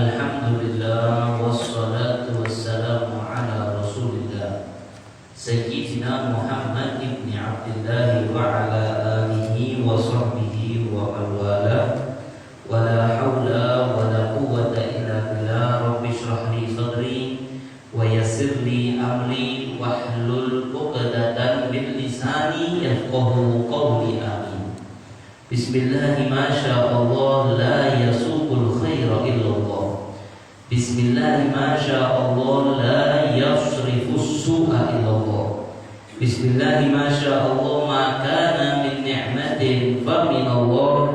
Alhamdulillah wassalatu wassalamu ala Rasulillah Sayyidina Muhammad ibn Abdullah wa ala alihi wa sahbihi wa man wala wa la hawla wa la quwwata illa billah. Rabbi shrah li sadri wa yassir li amri wahlul 'uqdatam min lisani yafqahu qawli. Amin. Bismillah, masya Allah, la yasuqul khaira illallah. Bismillah, masya Allah, la yasrifus su'a illallah. Bismillah, masya Allah, ma kana min ni'matin fa min Allah.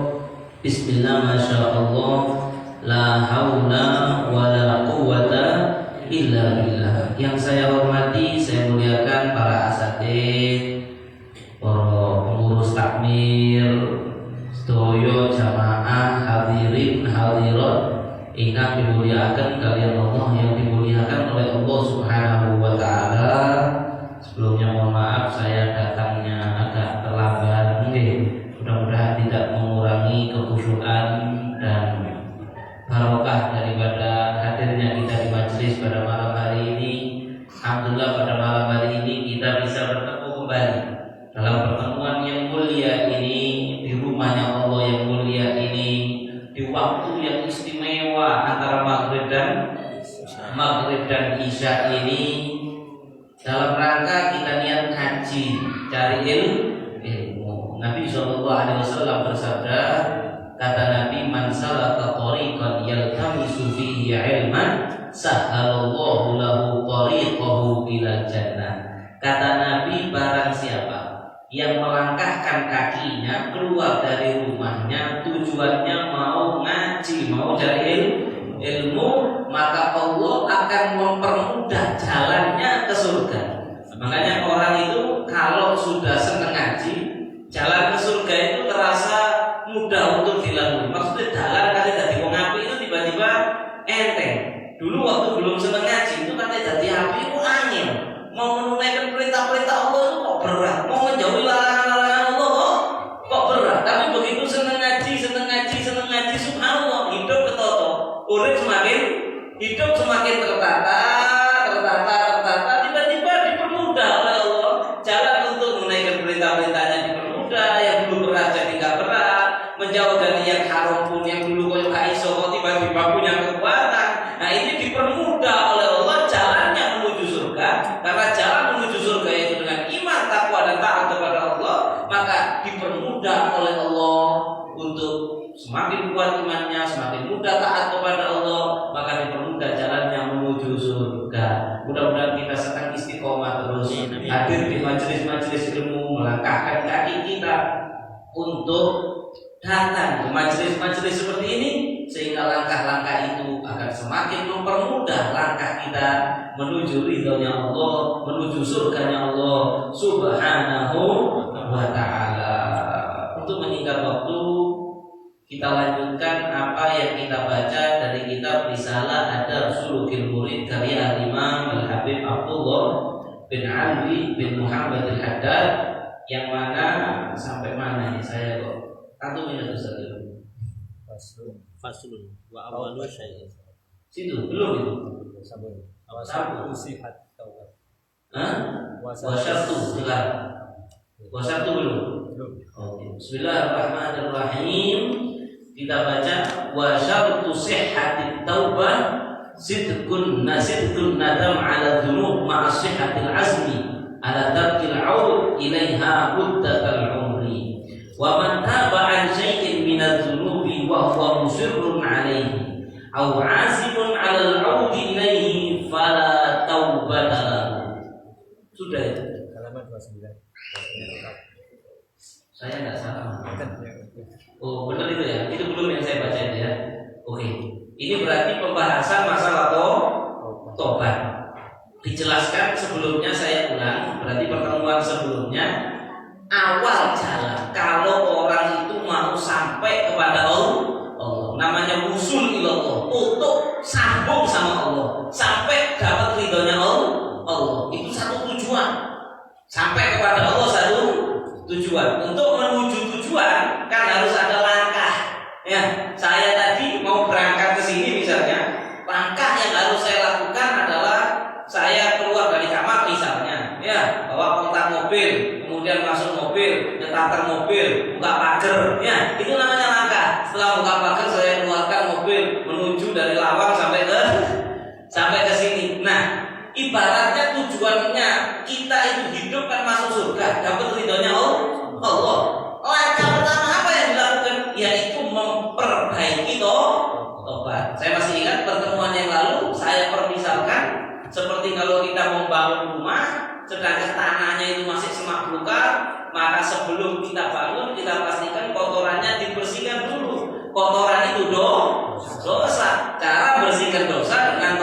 Bismillah, masya Allah, la haula wa la quwwata illa billah. Yang saya hormati, saya muliakan para asatidz, para pengurus takmir, sedaya jamaah hadirin hadirat ingkang dimuliakan kalian Allah, yang dimuliakan oleh Allah Subhanahu wa taala. Sebelumnya mohon maaf saya datangnya agak terlambat. Mudah-mudahan tidak mengurangi kekhusyukan dan barokah daripada hadirnya kita di majelis pada malam hari ini. Alhamdulillah, pada malam hari ini kita bisa bertemu kembali dalam pertemuan yang mulia ini, di rumahnya Allah yang mulia ini, di waktu yang istimewa antara maghrib dan isya ini, dalam rangka kita niat ngaji, cari ilmu. Nabi SAW bersabda, kata Nabi, man salaka tariqan yaltamisu fihi ilman sahhalallahu lahu tariqahu ila jannah. Kata Nabi, barang siapa yang melangkahkan kakinya keluar dari rumahnya tujuannya mau ngaji, mau cari ilmu, maka Allah akan mempermudah jalannya ke surga. Makanya orang itu kalau sudah senang ngaji, jalan ke surga itu terasa mudah untuk dilalui. Maksudnya jalan kali tadi wong api itu tiba-tiba enteng. Dulu waktu belum senang ngaji itu katanya tadi api itu angin. Mau menunaikan perintah-perintah Allah itu kok berat, mau menjauhi larangan-larangan Allah kok berat. Tapi begitu senang ngaji, subhanallah, hidup ketoto, urip hidup semakin tertata, tiba-tiba dipermudah oleh Allah. Jalan untuk menunaikan perintah-perintahnya dipermudah, yang dulu berat jadi nggak berat, menjauh dari yang haram pun yang dulu koyo gak iso kok tiba-tiba punya kekuatan. Nah, ini dipermudah oleh Allah jalannya menuju surga. Karena jalan menuju surga itu dengan iman, takwa dan taat kepada Allah, maka dipermudah oleh Allah untuk semakin kuat imannya, semakin mudah taat kepada Allah, maka dipermudah jalannya menuju surga. Mudah-mudahan kita sedang istiqomah terus hadir di majelis-majelis ilmu, melangkahkan kaki kita untuk datang ke majelis-majelis seperti ini, sehingga langkah-langkah itu akan semakin mempermudah langkah kita menuju ridhonya Allah, menuju surganya Allah Subhanahu wa ta'ala. Untuk menyingkat waktu, kita lanjutkan apa yang kita baca dari kitab Risalah Adab Sulukil Murid karya Imam Al-Habib Abdullah bin Ali bin Muhammad Al-Haddad, yang mana sampai mana ini saya kok 1 minit saja. Faslun wa awalu syai'in. Situ belum itu. Sabu sihat taubat. Wasyartu belum. Oke. Bismillahirrahmanirrahim. Kita baca wa syartu sihhatit taubah sidqun nadam ala dzunub ma'a sihhatil azmi ala tarkil 'aud ilaiha muddatal umri. Wa man taba an syai'in minadz-dzunubi wa huwa musirrun 'alaihi aw 'azimun 'ala al-'aud ilaihi fala taubata lahu. Sudah itu halaman 29. Saya enggak salah. Oh, benar itu ya. Itu belum yang saya baca itu ya. Oke. Ini berarti pembahasan masalah tobat. Dijelaskan sebelumnya, saya ulang. Berarti pertemuan sebelumnya awal jalan kalau orang itu mau sampai kepada Allah, namanya usul ilallah, untuk sambung sama Allah, sampai dapat ridhonya Allah. Itu satu tujuan. Sampai kepada Allah satu tujuan. Untuk menuju tujuan kan harus ada langkah. Ya, saya tadi mau berangkat ke sini misalnya, buka pagar, ya itu namanya langkah. Setelah buka pagar saya keluarkan mobil menuju dari Lawang sampai ke sini. Nah, ibaratnya tujuannya kita itu hidup kan masuk surga, dapat ridhonya Allah. Langkah pertama apa yang dilakukan? Yaitu memperbaiki tobat. Saya masih ingat pertemuan yang lalu saya permisalkan seperti kalau kita membangun rumah, sedangkan tanahnya itu masih semak belukar, maka sebelum kita bangun kita pastikan kotorannya dibersihkan dulu. Kotoran itu dosa. Cara bersihkan dosa dengan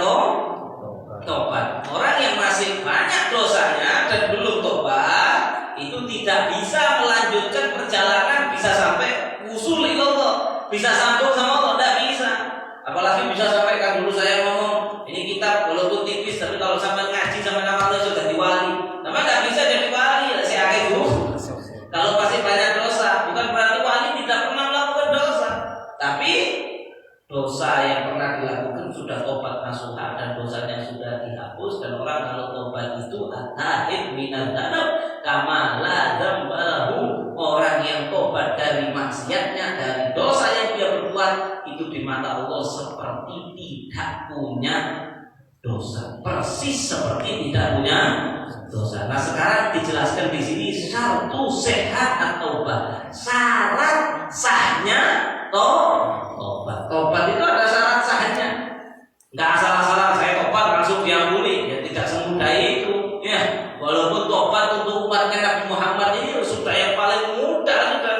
tobat. Orang yang masih banyak dosanya dan belum tobat itu tidak bisa melanjutkan perjalanan, bisa sampai usul Allah, bisa sambung sama Allah, tidak bisa. Apalagi bisa sampai kan dulu saya ngomong ini kitab walaupun tipis tapi kalau sampai ngaji sama nama Allah sudah diwali. Nama tidak bisa jadi wali, saya itu. Kalau masih banyak dosa, bukan berarti wali tidak pernah melakukan dosa, tapi dosa yang pernah dilakukan sudah tobat nasuha dan dosanya sudah dihapus. Dan orang kalau tobat itu at-taib minan dzanab kama la dzambahu, orang yang tobat dari maksiatnya, dari dosa yang dia berbuat itu di mata Allah seperti tidak punya dosa, persis seperti tidak punya dosa. Nah sekarang dijelaskan di sini satu sehat at-taubah, syarat sahnya tobat. Tobat itu ada syarat sahnya. Nggak asal-asalan saya tobat langsung diampuni, ya tidak semudah itu. Ya, walaupun tobat untuk umatnya Nabi Muhammad ini sudah yang paling mudah sudah.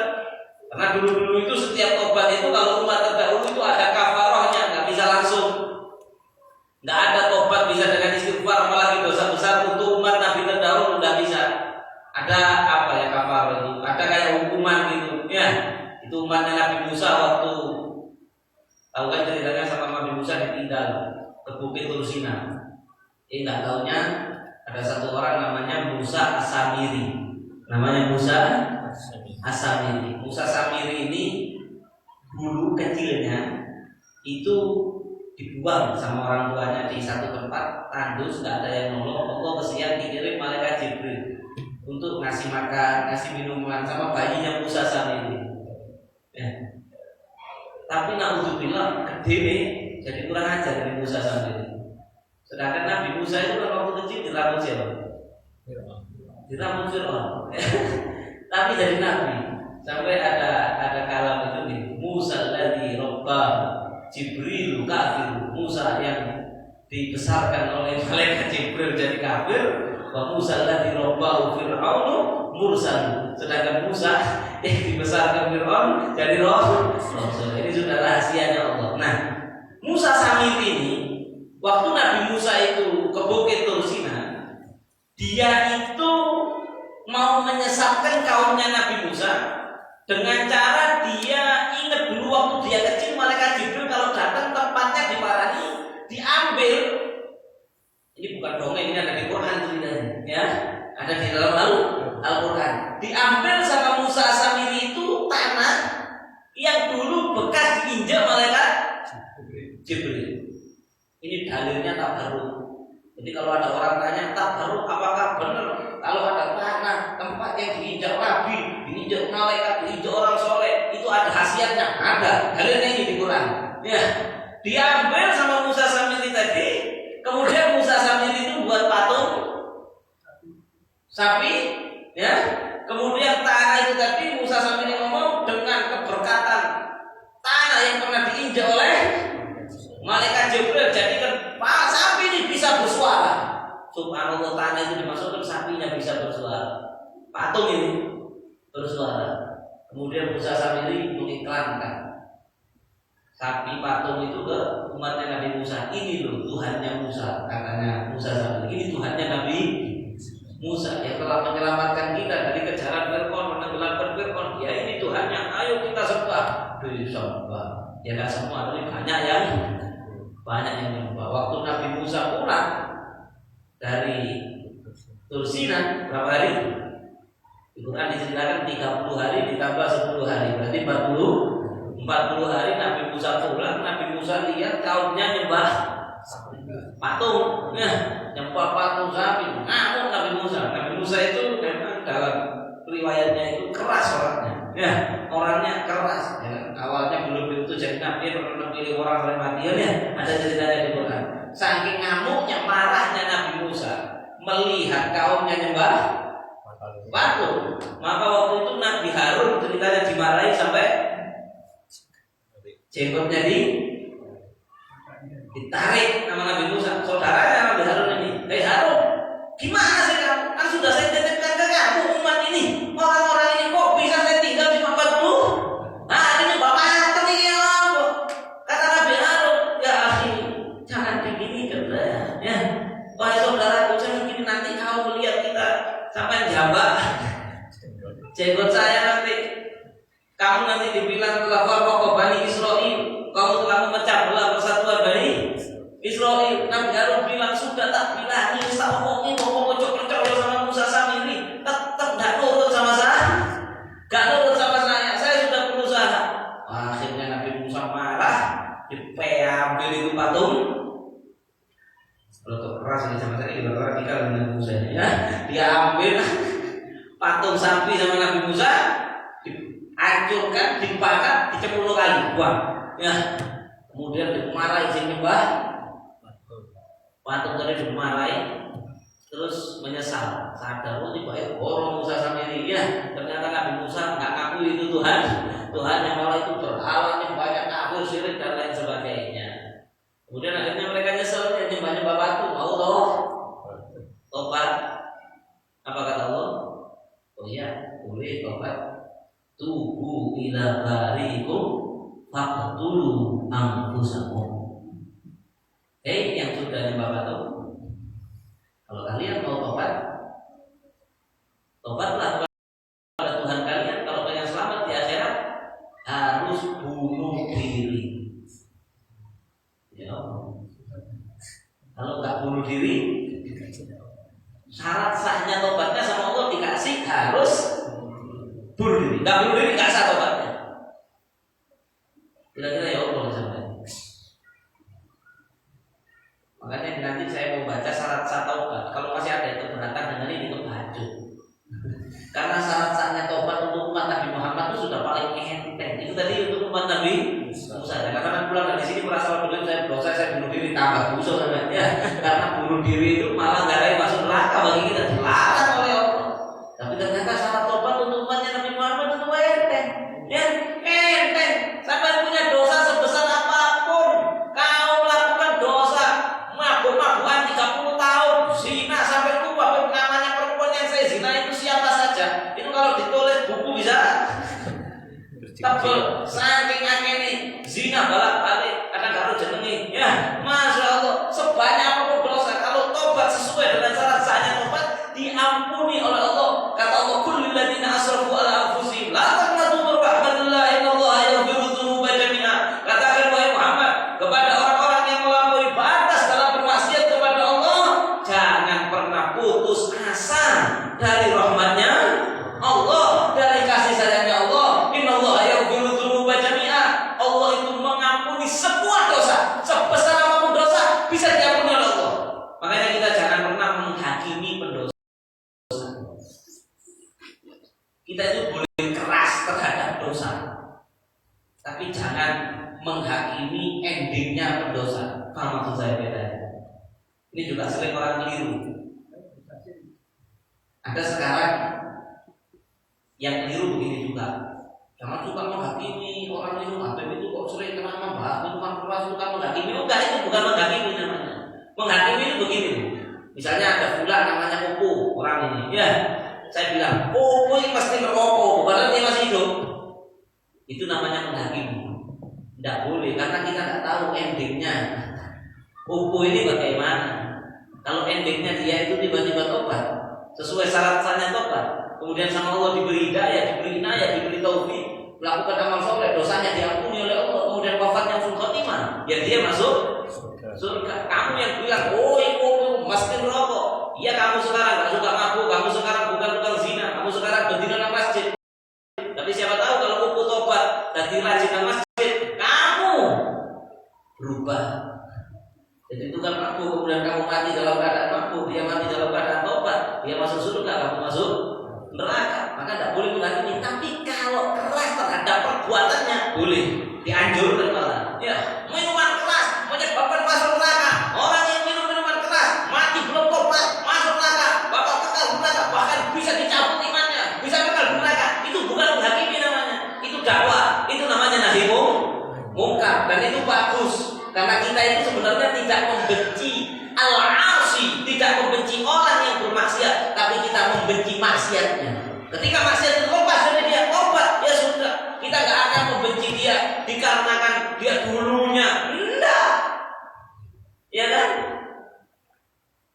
Karena dulu-dulu itu setiap tobat itu kalau umat terdahulu itu ada kafarahnya, nggak bisa langsung. Nggak ada tobat bisa dengan istighfar, apalagi dosa besar untuk umat Nabi terdahulu nggak bisa. Ada apa ya kafarah itu? Ada kayak hukuman gitu, ya. Itu umatnya Nabi Musa waktu tahu kan ceritanya sama Nabi Musa ditinggal ke Bukit Tursina. Nggak taunya ada satu orang namanya Musa As-Samiri. Namanya Musa As-Samiri. Musa As-Samiri ini dulu kecilnya itu dibuang sama orang tuanya di satu tempat tandus, nggak ada yang nolong. Allah kesian dikirim malaikat Jibril untuk ngasih makan, ngasih minuman sama bayinya Musa As-Samiri. Ya. Tapi naudzubillah gede jadi kurang ajar dari Musa As-Samiri. Sedangkan Nabi Musa itu kan waktu kecil dirambut siapa? Dirambut Fir'aun. Tapi jadi Nabi sampai ada kalam itu nih, Musa alladzi rabbah Jibril kafir, Musa yang dibesarkan oleh malaikat Jibril jadi kafir, wa Musa alladzi rabbah Fir'aun mursal. Sedangkan Musa yang dibesarkan Fir'aun jadi rasul. Ini sudah rahasianya Allah. Nah, Musa Samiri ini waktu Nabi Musa itu ke Bukit Tursina, dia itu mau menyesatkan kaumnya Nabi Musa dengan cara dia ingat dulu waktu dia kecil malaikat Jibril kalau datang tempatnya diparani, diambil. Ini bukan dongeng, ini ada di Quran ceritanya, ya. Ada di dalam Al-Quran. Diambil sama Musa Samiri itu tanah yang dulu bekas diinjak malaikat Jibril. Ini dalilnya tabarruk. Jadi kalau ada orang tanya tabarruk apakah benar kalau ada tanah tempat yang diinjak Nabi, diinjak malaikat, diinjak orang soleh, itu ada khasiatnya? Ada. Dalilnya ini di Quran. Ya, diambil sama Musa Samiri tadi. Kemudian Musa Samiri itu buat patung sapi, ya. Kemudian tanah itu tadi Musa Samiri ngomong dengan keberkatan tanah yang pernah diinjak oleh malaikat Jibril, jadikan sapi ini bisa bersuara. Subhanallah, tanah itu dimasukkan sapinya bisa bersuara. Patung ini bersuara. Kemudian Musa Samiri mengiklankan sapi patung itu ke umatnya Nabi Musa. Ini loh Tuhannya Musa, katanya Musa Samiri. Ini Tuhannya Nabi Musa yang telah menyelamatkan kita dari kejaran Fir'aun, menenggelamkan Fir'aun. Ya ini Tuhannya, ayo kita sembah. Disembah. Ya nggak semua, tapi banyak yang menyembah. Waktu Nabi Musa pulang dari Tursina berapa hari? Di Quran diceritakan 30 hari ditambah 10 hari, berarti 40 hari Nabi Musa pulang. Nabi Musa lihat kaumnya nyembah patung, ya, nyembah patung sapi. Ngamuk Nabi Musa. Nabi Musa itu memang dalam riwayatnya itu keras orangnya, ya. orangnya keras ya. Awalnya belum tentu jadi nabi, pernah pilih orang oleh Madian ya, ada ceritanya di Quran. Saking ngamuknya, marahnya Nabi Musa melihat kaumnya nyembah patung, maka waktu itu Nabi Harun ceritanya dimarahi sampai jenggotnya ditarik sama Nabi Musa, saudaranya Nabi Harun ini. Hei Harun, gimana sih kamu? Kan sudah saya titipkan ke kamu umat ini, orang-orang ini kok bisa saya tinggal cuma 40? Nah ini bapak patung ini ya. Kata Nabi Harun, ya akhi, jangan begini kerja ya. Wahai saudaraku, saya mungkin nanti kau melihat kita sampai jambak jenggot saya nanti. Kamu nanti dibilang telah farqa Bani Israil, kamu telah memecah belah persatuan Bani Israil. Nabi Harun bilang, sudah tak bilang ini tak omongin, ngomong percaya sama Musa Samiri, tetap gak nurut sama saya, gak nurut sama saya sudah berusaha. Akhirnya Nabi Musa marah, diambil itu patung. Kalau keras ini sama saya juga radikal dengan Musa ya. Dia ambil patung sapi sama Nabi Musa, dihancurkan, dibakar, dicemplung kali, buang. Ya. Kemudian dimarahi si nyembah patung tadi, dimarahi, terus menyesal, sadar oh tiba orang Musa Samiri ya. Ternyata Nabi Musa nggak ngaku itu Tuhan yang malah itu berhala yang banyak kafir, syirik dan lain sebagainya. Kemudian akhirnya mereka nyesel, ya nyembah patung, mau tobat. Apa kata Allah? Oh iya, boleh tobat. Tubu ila barikum faqtulu anfusakum. Yang sudah nyembah patung, kalau kalian mau tobatlah kepada Tuhan kalian. Kalau kalian selamat di akhirat, harus bunuh diri. Ya, kalau nggak bunuh diri, syarat sahnya tobatnya sama Allah dikasih harus bunuh diri. Nggak bunuh diri nggak sah tobatnya. Kira-kira ya Allah sampai. Makanya nanti saya mau baca syarat sah taubat. Kalau masih ada yang keberatan dengan ini, itu tahajud. Karena syarat sahnya taubat untuk umat Nabi Muhammad itu sudah paling enteng. Itu tadi untuk umat Nabi Musa. Karena kan pulang dari sini merasa begitu saya dosa, saya bunuh diri, tambah dosa ya. Karena bunuh diri itu malah nggak ada yang masuk neraka bagi kita, dilarang oleh Allah. Tapi ternyata syarat taubat untuk umatnya Nabi Muhammad itu enteng. Ya, enteng. Sampai punya dosa sebesar apapun, kau melakukan dosa mabuk-mabukan 30 tahun, zina sampai lupa namanya perempuan yang saya zina itu siapa saja. Itu kalau ditulis buku bisa tebel. Saking akeh zina balak-balik, kadang harus jenengi. Ya, Masya Allah, sebanyak apapun dosa, kalau tobat sesuai dengan syarat sahnya tobat, diampuni oleh Allah. Kata Allah, kullil ladzina asrafu ala anfusihim la taqnatu min rahmatillah innallaha yaghfiru dzunuba jami'a. Katakan wahai Muhammad kepada orang-orang yang melampaui batas dalam bermaksiat kepada Allah, jangan pernah putus asa dari rahmatnya Allah, dari kasih sayangnya Allah. Innallaha yaghfiru dzunuba jami'a. Allah itu mengampuni semua dosa, sebesar apapun dosa bisa diampuni oleh Allah. Makanya kita jangan pernah menghakimi pendosa. Kita itu boleh keras terhadap dosa, tapi jangan menghakimi endingnya pendosa. Paham maksud saya bedanya? Ini juga sering orang keliru. Ada sekarang yang keliru begini juga. Jangan suka menghakimi orang minum HPP itu kok sering kena membahas minuman keras, suka menghakimi. Enggak, itu bukan menghakimi namanya. Menghakimi itu begini. Misalnya ada fulan namanya Upu, orang ini. Ya, saya bilang, Upu ini pasti merokok, padahal dia masih hidup. Itu namanya menghakimi. Tidak boleh, karena kita tidak tahu endingnya. Upu ini bagaimana? Kalau endingnya dia itu tiba-tiba tobat, sesuai syarat-syaratnya tobat, kemudian sama Allah diberi hidayah, diberi inayah, diberi taufik, melakukan amal soleh, dosanya diampuni oleh Allah, kemudian wafatnya husnul khotimah, ya dia masuk surga. Kamu yang bilang, oh itu mesti merokok, iya kamu sekarang nggak suka mabuk, kamu sekarang bukan zina, kamu sekarang berdiri di masjid. Tapi siapa tahu kalau Upu tobat dan rajin di masjid, kamu berubah. Jadi itu kan mabuk, kemudian kamu mati dalam keadaan mabuk, dia mati dalam keadaan tobat, dia masuk surga, kamu masuk neraka, maka tidak boleh menghakimi. Tapi kalau keras terhadap perbuatannya boleh, dianjurkan malah. Ya, minuman keras menyebabkan masuk neraka. Orang yang minum minuman keras mati belum tobat masuk neraka, bakal kekal di neraka, bahkan bisa dicabut imannya, bisa kekal di neraka. Itu bukan menghakimi namanya, itu dakwah, itu namanya nahi mungkar, dan itu bagus karena kita itu sebenarnya tidak membenci al-asi, tidak membenci orang yang bermaksiat, tapi kita membenci maksiatnya. Ketika maksiat itu lepas dari dia, tobat, ya sudah, kita nggak akan membenci dia dikarenakan dia dulunya, enggak, ya kan?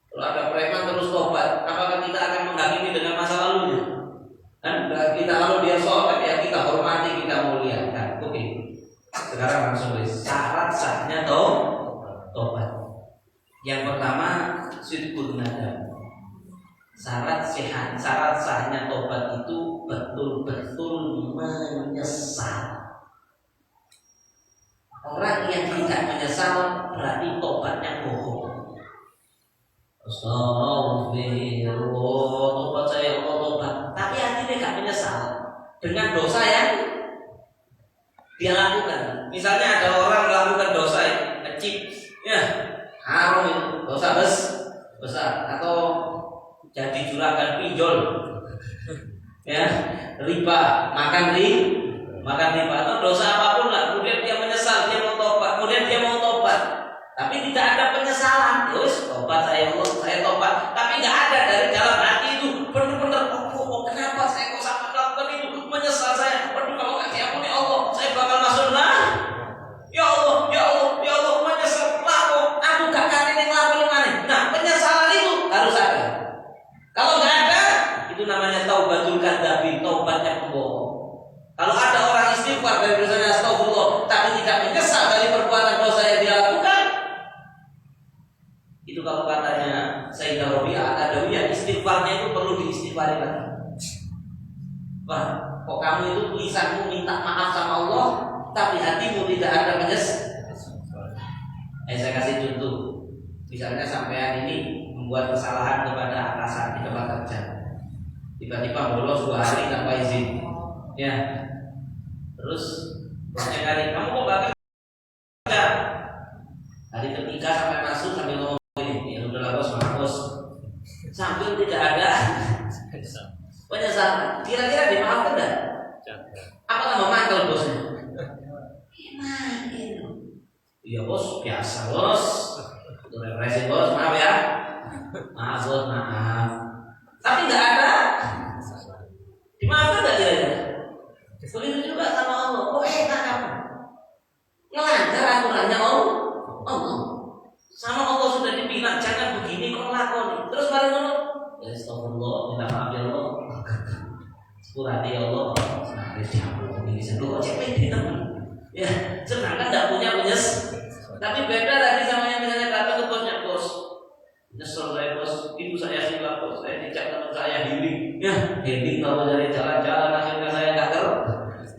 Kalau ada preman terus tobat, apakah kita akan menghakimi dengan masa lalunya? Kan kita, kalau dia sholat ya kita hormati, kita muliakan. Oke. Sekarang langsung syarat sahnya tobat. Yang pertama sidqun nadam. Syarat sahnya tobat itu betul-betul menyesal. Orang yang tidak menyesal berarti tobatnya bohong. Astagfirullah, tobat saya Allah tobat, tapi hatinya tidak menyesal dengan dosa yang dia lakukan. Misalnya ada orang melakukan dosa kecil, ya haram itu, dosa besar, atau jadi juragan pinjol, ya riba, makan riba, atau dosa apapun lah. Kemudian dia menyesal, dia mau tobat, tapi tidak ada penyesalan. Terus tobat saya Allah, saya tobat, tapi nggak ada dari dalam hati itu benar-benar kenapa saya kok sampai melakukan itu, menyesal saya. Waduh, kalau nggak diampuni Allah, saya bakal masuk neraka. Ya Allah, menyesal laku, aku gak kali ini ngelakuin mana. Nah, penyesalan itu harus ada. Kalau nggak ada, itu namanya taubatul kadzabin, taubatnya pembohong. Kalau ada orang istighfar dari dosanya astagfirullah, tapi tidak menyesal dari perbuatan dosa yang dia lakukan, itu kalau katanya Sayyidah Rabi'ah Adawiyah, istighfarnya itu perlu diistighfari lagi. Wah, kok kamu itu tulisanmu minta maaf sama Allah, tapi hatimu tidak ada menyesal. Saya kasih contoh. Misalnya sampean ini membuat kesalahan kepada atasan di tempat kerja, tiba-tiba bolos 2 hari tanpa izin, ya. Terus bosnya kali, kamu kok gak kerja? Hari ketiga sampai masuk sambil ngomong ini, ya udahlah bos, maaf bos, sambil tidak ada penyesalan. Kira-kira dimaafkan enggak? Apa tambah mangkel bosnya? Iya bos, biasa bos, itu represi bos, maaf ya, maaf bos, maaf. Tapi nggak ada, dimaafkan nggak kira-kira? Begitu juga sama Allah. Oh enak kamu, ngelanggar aturannya Allah. Sama Allah sudah dibilang jangan begini kok lakoni, terus baru ngomong, ya astagfirullah, minta maaf ya Allah, sepurati ya Allah, nah diampuni ini sedih, cek pede teman. Ya, sedangkan tidak punya menyesal. Tapi beda tadi sama yang misalnya datang ke bosnya, bos, nyesel saya bos, ibu saya silap bos, saya dicap teman saya healing, ya healing kalau dari jalan-jalan akhirnya saya nggak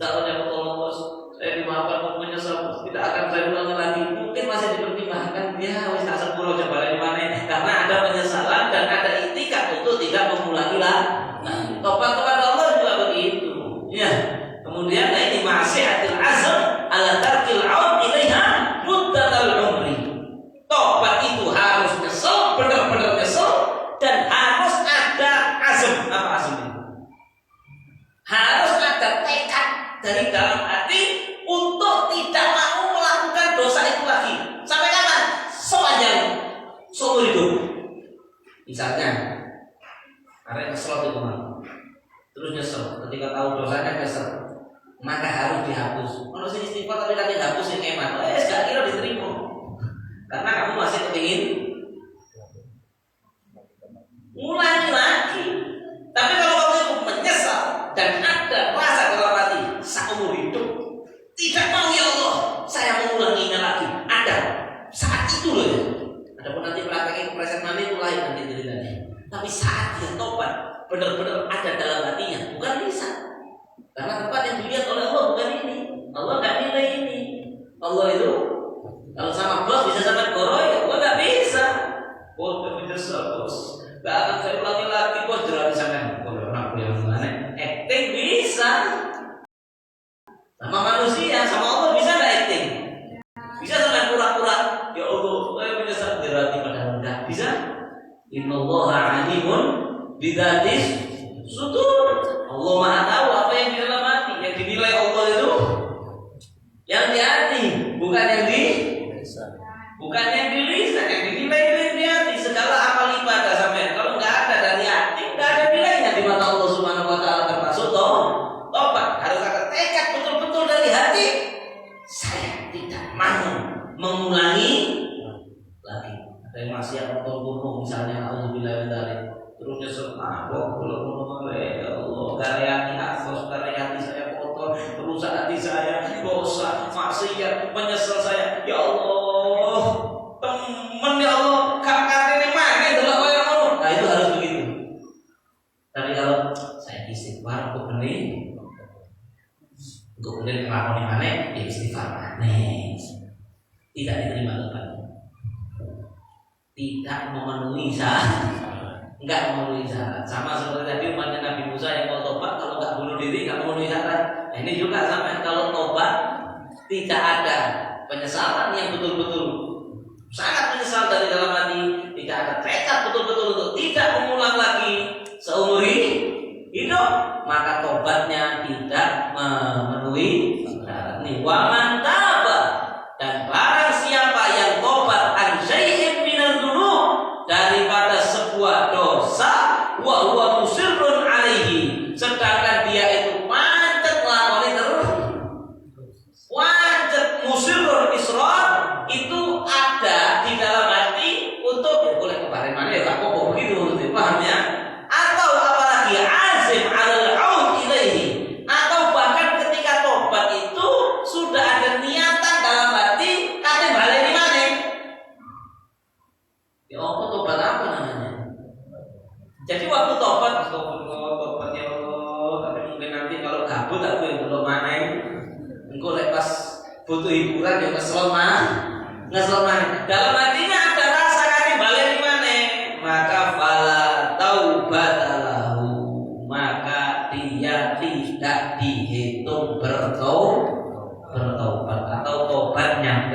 punya tolong bos, saya dimaafkan untuk menyesal bos, tidak akan saya ulangi lagi. Mungkin masih dipertimbangkan, ya wis tak sepuluh coba dari mana, karena ada penyesalan dan ada itikad untuk tidak mengulangi lagi. Nah, tobat kepada Allah juga begitu, ya. Kemudian ini ma'siyatul azam ala tarkil aud ilaiha muddatal umri. Tobat itu harus nyesel, benar-benar nyesel, dan harus ada azam. Apa azam itu? Harus ada tekad dari dalam hati untuk tidak mau melakukan dosa itu lagi. Sampai kapan? Sepanjang seumur hidup. Misalnya, karena nyesel itu terus nyesel, ketika tahu dosanya nyesel, maka harus dihapus. Kalau sih istighfar tapi nanti hapus yang eman, gak kira diterima. Karena kamu masih kepingin ngulangi lagi. Tapi kalau waktu itu menyesal dan ada rasa dalam hati seumur hidup, tidak mau ya Allah, saya mengulanginya lagi. Ada saat itu loh ya. Adapun nanti prakteknya kepreset mani itu lain nanti ceritanya. Tapi saat dia tobat benar-benar ada dalam hatinya, bukan lisan. Karena tempat yang dilihat oleh Allah bukan ini. Allah nggak nilai ini. Allah itu kalau sama bos bisa sama goroy, Allah nggak bisa. Bos nggak bisa bos. Nggak akan saya ulangi lagi bos, jelas di sana. Kalau orang yang Sama manusia, sama Allah bisa nggak acting? Bisa sampai pura-pura, ya Allah, saya menyesal berarti padahal enggak bisa. Innallaha alimun bidzatis sudur. Allah Maha tahu apa yang di dalam hati. Yang dinilai Allah itu yang di hati, bukan yang di lisan. Yang dinilai itu yang di hati. Segala amal ibadah sampai kalau nggak ada dari hati, nggak ada nilainya di mata Allah Subhanahu Wa Taala, termasuk tobat. Harus ada tekad betul-betul dari hati. Saya tidak mau mengulangi lagi. Ada yang masih nonton porno misalnya, alhamdulillah dari terus nyesel mabok, kalau ya Allah, karyani asos, karyani saya kotor, rusak hati saya, dosa, maksiat, menyesal saya, ya Allah, temen ya Allah, kakak ini mana itu lah yang Allah. Nah itu harus begitu. Tapi kalau saya istighfar untuk benih, untuk kemudian kelakon di mana, ya istighfar aneh, tidak diterima Tuhan, tidak memenuhi syarat. Enggak memenuhi syarat. Sama seperti tadi umatnya Nabi Musa yang mau tobat, kalau enggak bunuh diri enggak memenuhi syarat. Nah, ini juga sama, kalau tobat tidak ada penyesalan yang betul-betul sangat menyesal dari dalam hati, tidak ada tekad betul-betul untuk tidak mengulang lagi seumur hidup, maka tobatnya tidak memenuhi syarat. Nih, wa man taba, dan barang siapa yang tobat an syai'in minal dzunub, daripada sebuah dosa, wa huwa musirrun alaihi, sedangkan dia itu pancet nglakoni terus, pancet musirrun israr, itu ada di dalam hati untuk boleh kemarin mana ya tak kok begitu, paham ya? Atau apalagi azim alal aud ilaihi, atau bahkan ketika tobat itu sudah ada niatan dalam hati kate balik di mana? Ya apa tobat apa namanya? Jadi waktu tobat ya Allah, tapi mungkin nanti kalau gabut aku yang belum main, engkau lepas butuh hiburan yang ngesel mana? Dalam hatinya ada rasa kate balik di mana? Maka fala taubatalahu, maka dia tidak dihitung bertobat atau tobatnya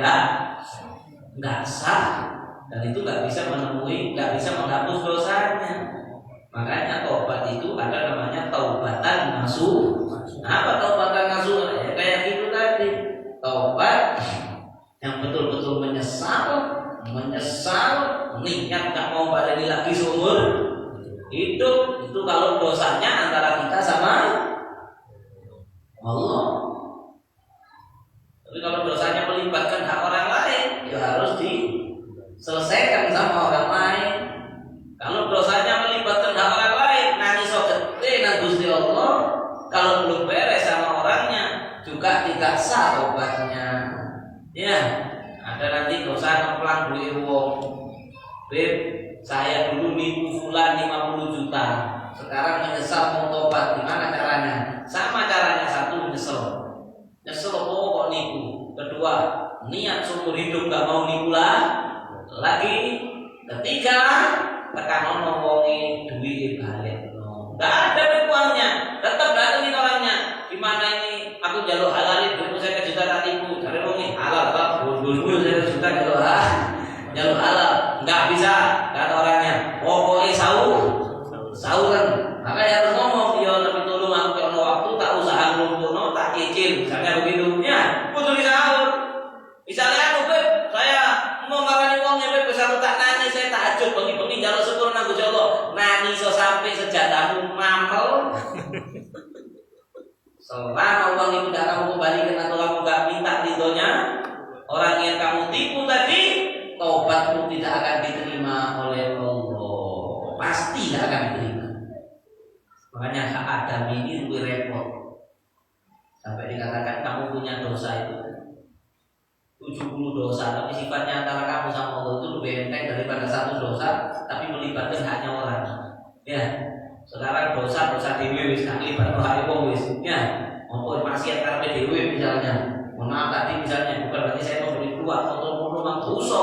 enggak sah, dan itu enggak bisa menghapus dosanya. Makanya taubat itu ada namanya taubatan nasuh. Apa taubatan nasuh? Ya kayak gitu tadi. Taubat yang betul-betul menyesal, niat nggak mau balik lagi seumur hidup. Itu kalau dosanya antara kita sama Allah. Tapi kalau dosanya melibatkan hak orang lain, ya harus diselesaikan sama orang lain. Kalau dosanya melibatkan hak orang lain, nanti sogete nang Gusti Allah, kalau belum beres sama orangnya, juga tidak sah tobatnya. Ya, ada nanti dosa ngeplang duit wong. Beb, saya dulu nipu fulan 50 juta. Sekarang menyesal mau tobat, gimana caranya? Sama caranya, satu nyesel kok nipu. Kedua, niat seumur hidup gak mau nipu lagi. Ketiga, tekan ngomongin duit balik, nggak ada uangnya, tetap datengin orangnya. Gimana ini? Aku jalur halalin, duitku saya kejuta tatiku. Cari orangnya halal, pak. Dulu saya kejuta jalur halal, nggak bisa. Kata orangnya, pokoknya sahuran. Makanya harus ngomong, ya tapi tolong aku kalau waktu tak usaha ngelumpurno, tak cicil, misalnya begitu. Ya, butuh sahur. Misalnya aku saya mau marani uangnya beb, besar tak nangis, saya tahajud bengi-bengi jalur syukur nang Gusti Allah. Nangis so sampai sejadamu mampel. Selama uang itu tidak kamu kembalikan atau kamu gak minta ridhonya orang yang kamu tipu tadi, taubatmu tidak akan diterima oleh Allah. Pasti tidak akan diterima. Makanya hak Adam ini lebih repot. Sampai dikatakan kamu punya dosa itu 70 dosa, tapi sifatnya antara kamu sama Allah itu lebih enteng daripada satu dosa, tapi melibatkan haknya orang. Ya, sekarang dosa dewi wis kan libat hak wong wis. Ya, maupun maksiat karpe dewi misalnya. Mohon maaf tadi misalnya bukan berarti saya mau beri keluar atau memang dosa.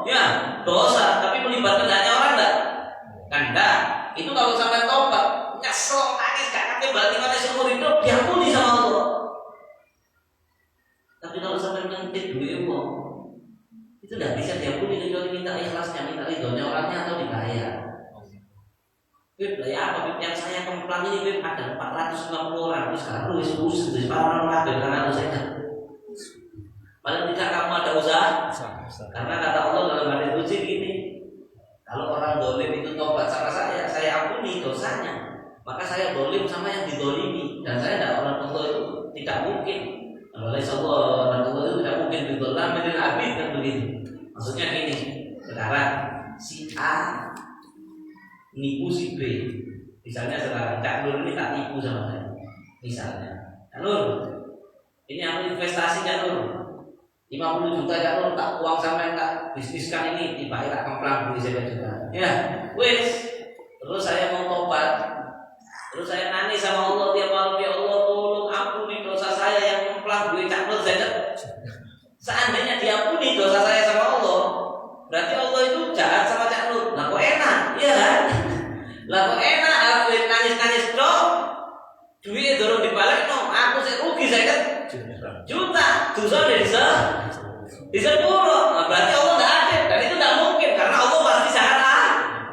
Ya, dosa, tapi melibatkan haknya orang enggak? Kan enggak. Itu kalau sampai tobat, nyesel nangis gak ngerti balik mana seumur hidup diampuni sama Allah. Tapi kalau sampai ngintip duit uang, itu tidak bisa diampuni kecuali minta ikhlasnya, minta ridhonya orangnya atau dibayar. Beb, ya apa? Yang saya kemplang ini beb ada 450 orang, terus sekarang lu usus, terus para orang kabel karena itu saya. Paling tidak kamu ada usaha, karena kata Allah dalam hadis qudsi gini, kalau orang dolim itu tobat sama saya ampuni dosanya. Maka saya dolim sama yang didolimi, dan saya tidak orang Allah itu tidak mungkin. Oleh Allah dan Allah itu tidak mungkin didolim dengan abid kan begitu. Maksudnya gini, sekarang si A nipu si B, misalnya sekarang Cak Nur ini tak nipu sama saya, misalnya Cak Nur, ini aku investasi Cak Nur 50 juta Cak Nur, tak uang sampai tak bisniskan ini, tiba-tiba tak kemplang beli 1 juta ya, wes. Terus saya mau tobat, terus saya nangis sama Allah tiap malam, ya Allah tolong ampuni dosa saya yang kemplang beli Cak Nur saya. Seandainya diampuni dosa saya sama Allah, berarti Allah itu jahat sama Cak Nur. Lah kok enak, iya kan? Lah kok enak aku nangis-nangis dong. Duit dorong dibalik no, aku sih rugi saya juta. Dosa dari di 10. Nah, berarti Allah tidak adil, dan itu tidak mungkin karena Allah pasti sangat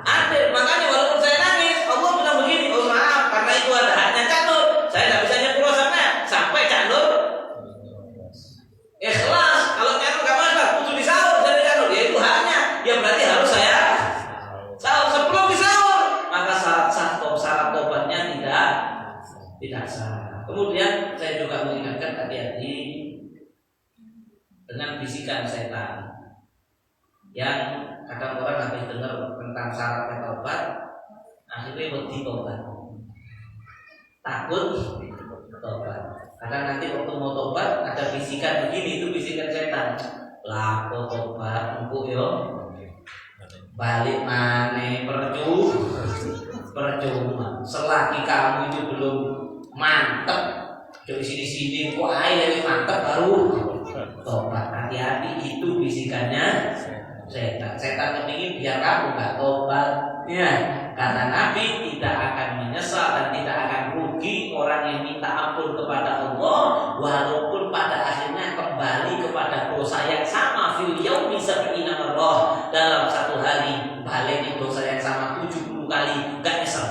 adil. Makanya walaupun saya nangis, Allah bilang begini, oh maaf karena itu ada haknya Cak Nur, saya tidak bisa nyepuluh sampai Cak Nur ikhlas. Kalau Cak Nur gak masalah, kudu disaur dari Cak Nur, ya itu haknya, ya berarti harus saya sahur sebelum disaur. Maka syarat tobatnya tidak sah. Kemudian saya juga mengingatkan hati-hati dengan bisikan setan yang kadang orang habis dengar tentang syaratnya tobat, akhirnya wedi tobat, takut tobat. Kadang nanti waktu mau tobat ada bisikan begini, itu bisikan setan. Lah kok tobat empuk yo, balik maneh percuma. Selagi kamu itu belum mantep dari sini kok air lebih mantep baru tobat. Hati-hati, itu bisikannya setan. Setan kepingin biar kamu nggak tobat. Ya, kata Nabi tidak akan menyesal dan tidak akan rugi orang yang minta ampun kepada Allah walaupun pada akhirnya kembali kepada dosa yang sama. Fil yaumi sab'ina marrah, dalam satu hari balik dosa yang sama 70 kali, nggak nyesal,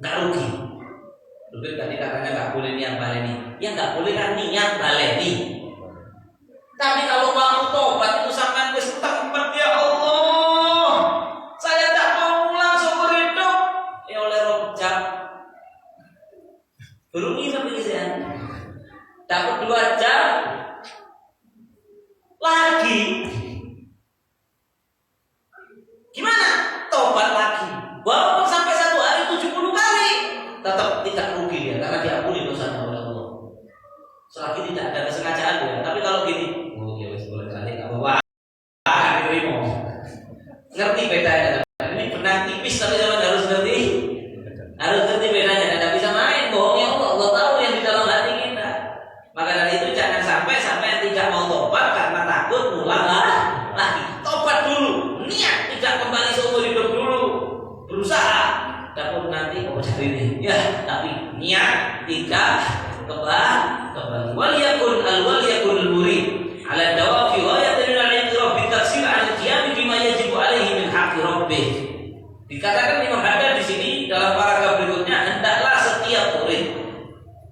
nggak rugi. Dulu tadi katanya nggak boleh niat baleni, ya nggak boleh kan niat baleni. Tapi kalau kamu tobat itu sampai wis tempat, ya Allah, saya tak mau pulang seumur hidup. Ya oleh rojak, berungi sampai saya dapat 2 jam lagi. Gimana? Tobat lagi. Walaupun sampai 1 hari 70 kali, tetap tidak rugi ya, karena diampuni dosanya oleh Allah. Selagi tidak ada kesengajaan ya. Tapi kalau gini, oh ya wis boleh kali enggak apa-apa. Diterima. Ngerti bedanya. Ini benang tipis tapi zaman harus ngerti bedanya. Dan tidak bisa main bohongnya Allah. Allah tahu yang di dalam hati kita. Maka dari itu jangan sampai tidak mau tobat karena takut ngulang lagi. Tobat dulu, niat tidak kembali seumur hidup dulu. Berusaha, dapur nanti mau cari ini. Ya, tapi niat tidak kembali. Waliyakun al-murid ala dawafi ghayatan al-i'tiraf bi tafsir al-qiyam bima yajibu alaihi min haqqi rabbih. Dikatakan Imam Haddad di sini dalam paragraf berikutnya, hendaklah setiap murid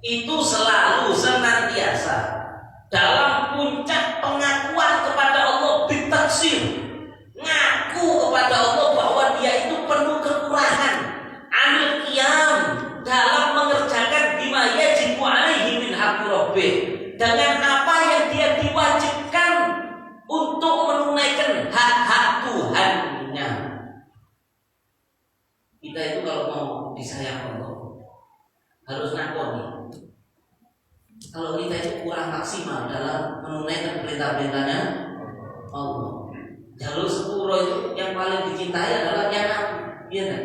itu selalu senantiasa dalam puncak pengakuan kepada Allah, bitaksir, ngaku kepada Allah bahwa dia itu penuh kekurangan, anil qiyam, dalam mengerjakan bima yajibu alaihi min haqqi rabbih, dengan apa yang dia diwajibkan untuk menunaikan hak-hak Tuhannya. Kita itu kalau mau disayang Allah harus ngakoni kalau kita itu kurang maksimal dalam menunaikan perintah-perintahnya Allah. Jalur sepuro itu yang paling dicintai adalah yang ngaku, iya kan?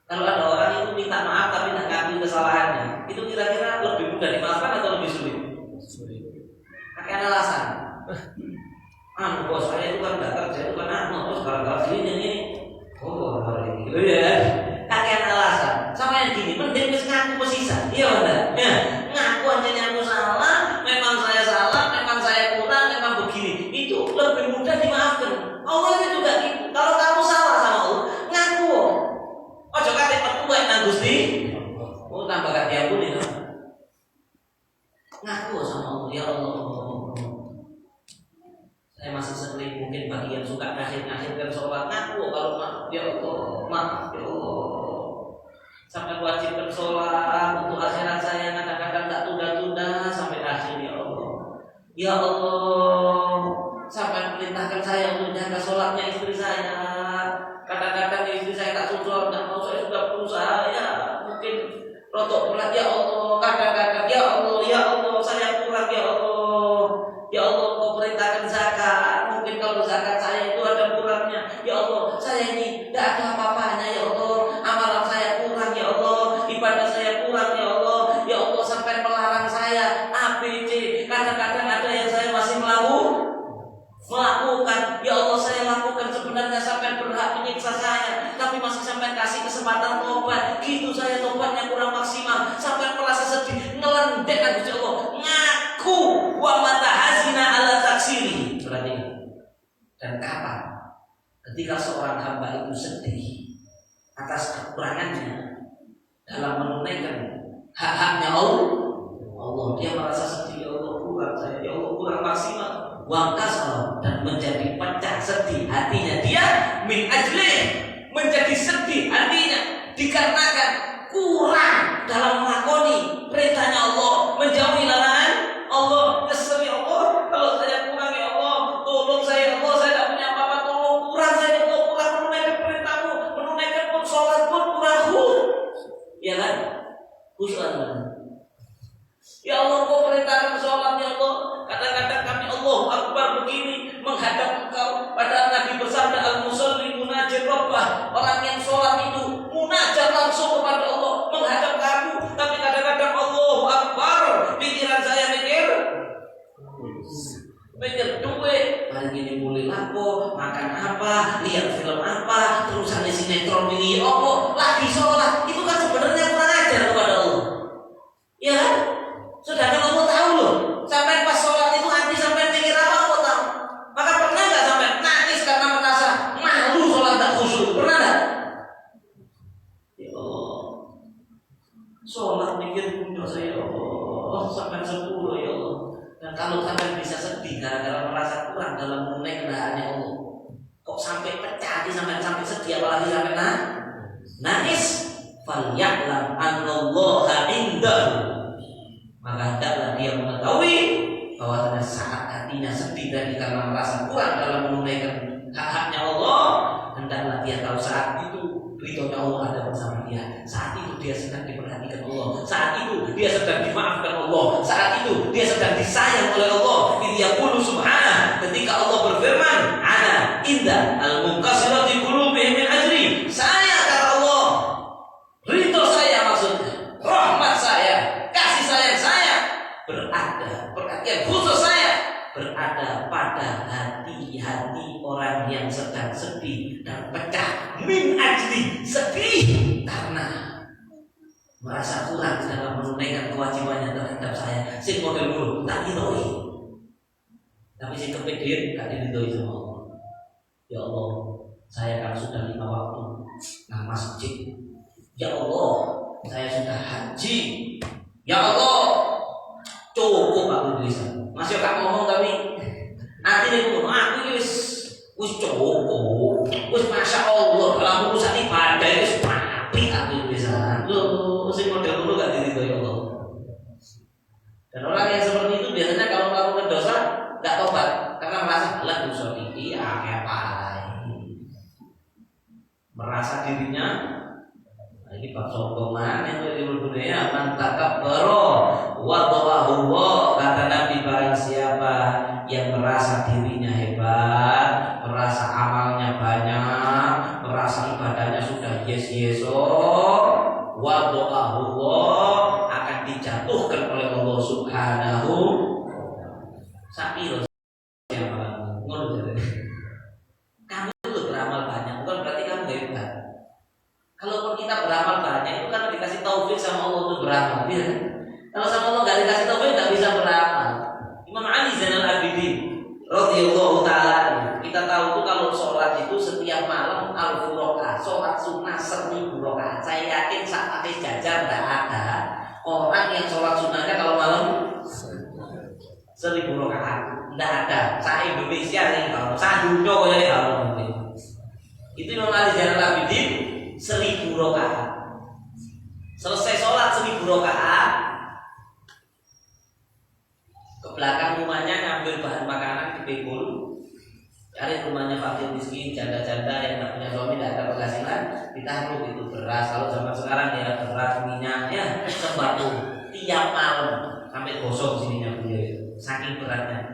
Kalau ada orang itu minta maaf tapi tidak ngakui kesalahannya, itu kira-kira lebih mudah dimaafkan atau lebih sulit? Pakai alasan. Bos saya itu kan nggak kerja, itu kan bos gara-gara ini. Oh, hari ini, ya. Pakai alasan. Sama yang gini, mending wis ngaku pesisa. Iya benar. Ya, ngaku aja aku salah. Memang saya salah. sama Allah, ya Allah, saya masih sering mungkin bagi yang suka akhir-akhirkan sholat ngaku kalau maaf ya Allah, maaf ya Allah, sampai wajibkan sholat untuk akhirat saya kadang-kadang tak tunda-tunda sampai akhir ya Allah. Ya Allah, sampai perintahkan saya untuk jaga sholatnya istri saya. Kadang-kadang istri saya tak susul, tak mau, saya sudah berusaha ya mungkin rotok berat ya Allah. Kadang-kadang ya Allah, saya kurang ya Allah. Ya Allah, kau perintahkan zakat. Mungkin kalau zakat saya itu ada kurangnya. Ya Allah, saya ini tidak ada apa-apanya ya Allah. Amalan saya kurang ya Allah, ibadah saya kurang ya Allah. Ya Allah, sampai melarang saya ABC. Kadang-kadang ada yang saya masih melakukan. Ya Allah, saya lakukan sebenarnya sampai berhak menyiksa saya, tapi masih sampai kasih kesempatan tobat. Gitu saya tobatnya kurang maksimal, sampai merasa sedih, ngelendek Gusti Allah, ngaku wa matahazina ala taksiri. Berarti dan kapan ketika seorang hamba itu sedih atas kekurangannya dalam menunaikan hak-haknya Allah, dia merasa sedih, ya Allah kurang saya, ya Allah kurang maksimal, wangkas dan menjadi pecah sedih hatinya dia min ajlih, menjadi sedih hatinya dikarenakan kurang dalam melakoni perintahnya Allah, menjauhi larangan Allah. Kesel ya Allah, kalau saya kurang ya Allah, tolong saya ya Allah, saya tidak punya apa-apa, tolong kurang saya ya Allah, kurang menunaikan perintahmu, menunaikan pun sholat pun kurang, ya kan? Khusus ya Allah, kau perintahkan sholat ya Allah. Kadang-kadang kami Allahu Akbar begini menghadap engkau, pada Nabi bersabda al-musalli munajat rabbah, orang yang sholat itu munajat langsung kepada Allah, menghadap kamu. Tapi kadang-kadang Allahu Akbar, pikiran saya mikir duit, hari ini mulai lapo, makan apa, lihat film apa, terusan di sinetron ini apa, lagi sholat. Itu kan sebenarnya kurang ajar kepada Allah, ya kan? Sedangkan Allah tahu loh, sampai pas sholat itu hati sampai mikir apa Allah tahu. Maka pernah nggak sampai nangis karena merasa malu sholat tak khusyuk? Pernah nggak? Ya Allah, sholat mikir pundak saya ya Allah, sampai 10 ya Allah. Dan kalau sampai bisa sedih gara-gara merasa kurang dalam menunaikan hak-haknya Allah, kok sampai pecah hati, sampai sedih, apalagi sampai nangis. Falya'lam anallaha indahu, maka hendaklah dia mengetahui bahwa saat hatinya sedih tadi karena merasa kurang dalam menunaikan hak-haknya Allah, hendaklah dia tahu saat itu ridhonya Allah ada bersama dia. Saat itu dia sedang diperhatikan Allah. Saat itu dia sedang dimaafkan Allah. Saat itu dia sedang disayang oleh Allah. Yaqulu subhanahu, ketika Allah berfirman, ana inda al-muqassirati qulubihim min ajri. Saya, kata Allah, ridho saya maksudnya, rahmat saya, kasih sayang saya berada, perhatian khusus saya berada pada hati-hati orang yang sedang sedih dan pecah, min ajli, sedih karena merasa kurang dalam menunaikan kewajibannya terhadap saya. Si model dulu tak diridhoi, tapi si kepedean tak diridhoi sama Allah. Ya Allah, saya kan sudah 5 waktu nang masjid. Ya Allah, saya sudah haji. Ya Allah, cukup aku bisa. Masih tak ngomong tapi nanti dia ngomong aku wis cukup, wis masya Allah dalam urusan ibadah wis mati aku bisa. Lo si model dulu gak diridhoi Allah. Dan orang yang seperti itu biasanya kalau melakukan dosa gak tobat karena merasa Allah dosa ini apa lagi, merasa dirinya ini bab sombongan itu di dunia mantap baro wadallahu, kata Nabi, barang siapa yang merasa dirinya hebat, merasa amalnya banyak, merasa ibadahnya sudah wadallahu akan dijatuhkan oleh Allah Subhanahu sakiro. Kamu itu beramal banyak bukan berarti kamu hebat. Kalaupun kita beramal banyak itu kan dikasih taufik sama Allah untuk beramal, ya. Kalau sama Allah nggak dikasih taufik nggak bisa beramal. Imam Ali Zainal Abidin radhiyallahu taala, kita tahu tuh kalau sholat itu setiap malam al-furoka, sholat sunnah 1000 rakaat. Saya yakin saat habis jajar nggak ada orang yang sholat sunnahnya kalau malam 1000 rakaat. Tidak ada. Saya Indonesia yang tahu. Saya dunia kok yang tahu mungkin. Itu Imam Ali Zainal Abidin 1000 rakaat. Selesai sholat 1000 rakaat, ke belakang rumahnya ngambil bahan makanan dipikul, cari rumahnya fakir miskin, janda-janda yang tidak punya suami, tidak ada penghasilan, ditaruh itu beras. Kalau zaman sekarang ya beras, minyaknya, sembako tiap malam sampai gosong sininya beliau itu, saking beratnya.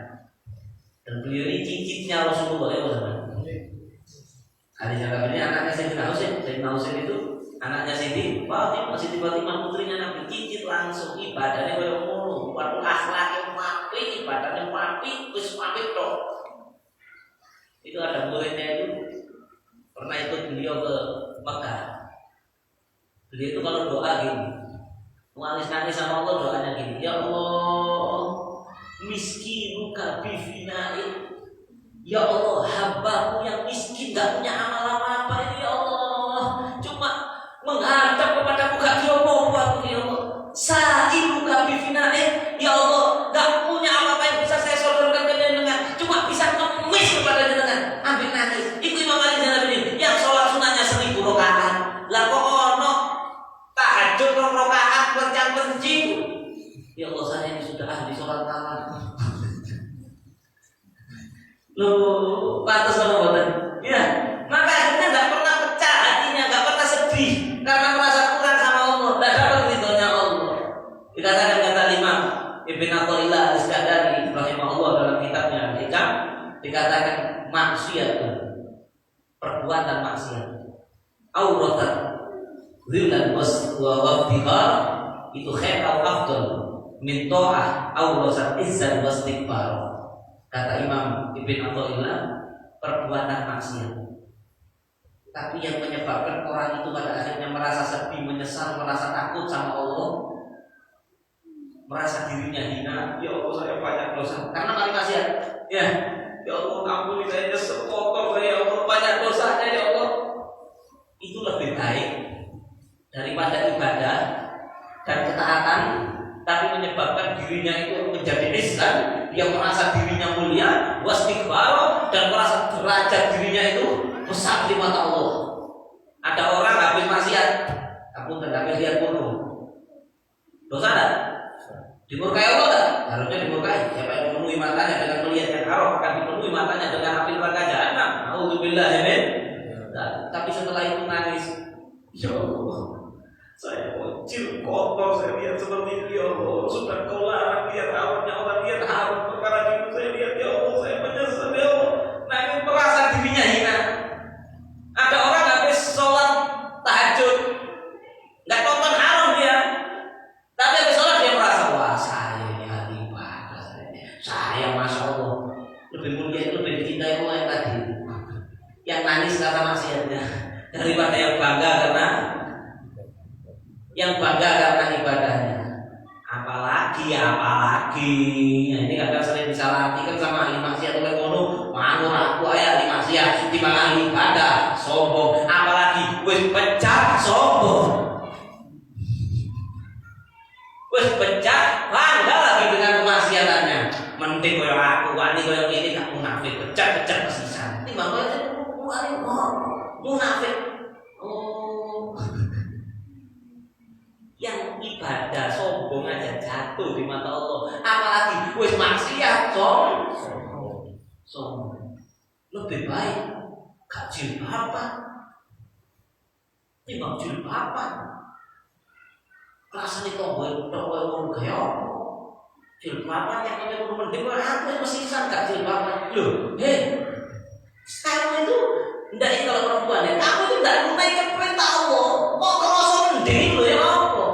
Dan beliau ini cicitnya Rasulullah ya teman. Hari Jakarta ini anaknya Sayyidina Husain itu anaknya Siti Fatimah putrinya Nabi, cicit langsung ibadahnya kayak ngono. Waktu akhlaknya mapi, ibadahnya mapi, wis mapi tok. Itu ada muridnya itu pernah ikut beliau ke Mekah. Beliau itu kalau doa gini, nangis sama Allah, doanya gini, ya Allah, miskinuka bifinain. Ya Allah, hambamu yang miskin gak punya amal apa-apa ini ya Allah, cuma menghadap kepadamu gak diomong aku ya Allah. Sa'iluka bifinain, ya Allah, gak punya apa-apa yang bisa saya sodorkan ke jenengan, cuma bisa ngemis kepada jenengan. Ambil nangis. Itu Imam Ali Zainal Abidin yang sholat sunahnya 1000 rakaat. Lah kok ono tahajud 2 rakaat pencang-pencing. Ya Allah, saya ini sudah ahli sholat malam. Loh, pantas apa buatan? Ya, maka akhirnya nggak pernah pecah hatinya, nggak pernah sedih karena merasa kurang sama Allah, tidak dapat ridhonya Allah. Dikatakan kata Imam Ibn Athaillah Al-Iskandari rahimahullah dalam kitabnya Hikam, dikatakan maksiat, perbuatan maksiat, auratan, dzillan wa wabtihar, itu khair atau afdal min ta'ah auratan izzan wa istighfar. Kata Imam Ibn Athaillah, perbuatan maksiat, tapi yang menyebabkan orang itu pada akhirnya merasa sedih, menyesal, merasa takut sama Allah, merasa dirinya hina. Ya Allah, saya banyak dosa karena kali maksiat. Ya Allah, ampuni saya, kotor saya, ya Allah, banyak dosanya ya Allah. Itu lebih baik daripada ibadah dan ketaatan, tapi menyebabkan dirinya itu menjadi Islam, dia merasa dirinya mulia, wastighfar, dan merasa derajat dirinya itu besar di mata Allah. Ada orang habis maksiat, aku habis lihat porno, dosa tak? Dimurkai Allah tak? Harusnya dimurkai. Siapa yang memenuhi matanya dengan melihat yang haram akan dipenuhi matanya dengan api neraka jahanam. Auzubillah ya men. Tapi setelah itu nangis, ya Allah, saya bocil, kotor, saya lihat seperti itu ya Allah. Sudah kau larang lihat awalnya orang lihat haram perkara itu, saya lihat ya Allah, saya menyesal ya Allah. Nangis merasa dirinya hina. Ada orang habis sholat tahajud, nggak nonton haram dia, tapi habis sholat dia merasa, wah saya ini ahli ibadah, saya masya Allah lebih mulia, lebih dicintai Allah yang tadi, yang nangis karena maksiatnya daripada yang bangga karena ibadahnya. Apalagi nah, ini kadang sering disalahartikan sama ahli maksiat oleh kono, manur aku aya ahli maksiat di ahli ibadah, sombong. Apalagi wis pecah sombong, wis pecah bangga lagi dengan kemaksiatannya. Mending koyo aku, wani koyo ini gak munafik, pecah pesisan. Timbang koyo wani munafik. Yang ibadah sombong aja jatuh di mata Allah, apalagi wis maksiat sombong. Lebih baik gak jilbaban timbang jilbaban. Rasane kok kowe gaya jilbaban yang kene mending aku mesisan gak jilbaban. Loh, sekarang itu ndak kalau perempuan ya, kamu itu ndak menunaikan perintah Allah. Kok kerasa mending lho ya apa?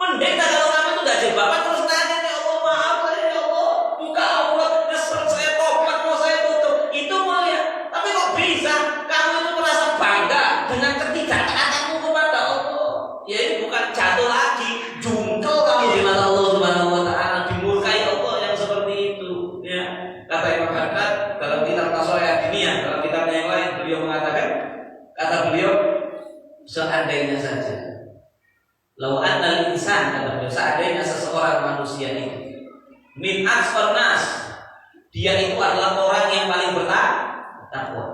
Mending kalau kamu itu nggak jilbaban terus nanya ya Allah, maaf saya ya Allah, buka aurat, nyesel saya, tobat mau saya tutup, itu mulia. Tapi kok bisa kamu itu merasa bangga dengan ketidaktaatanmu kepada Allah? Ya ini bukan jatuh lagi, jungkel kamu di mata Allah Subhanahu Wa Taala, dimurkai Allah yang seperti itu. Ya kata Imam Min asfar nas, dia itu adalah orang yang paling bertakwa.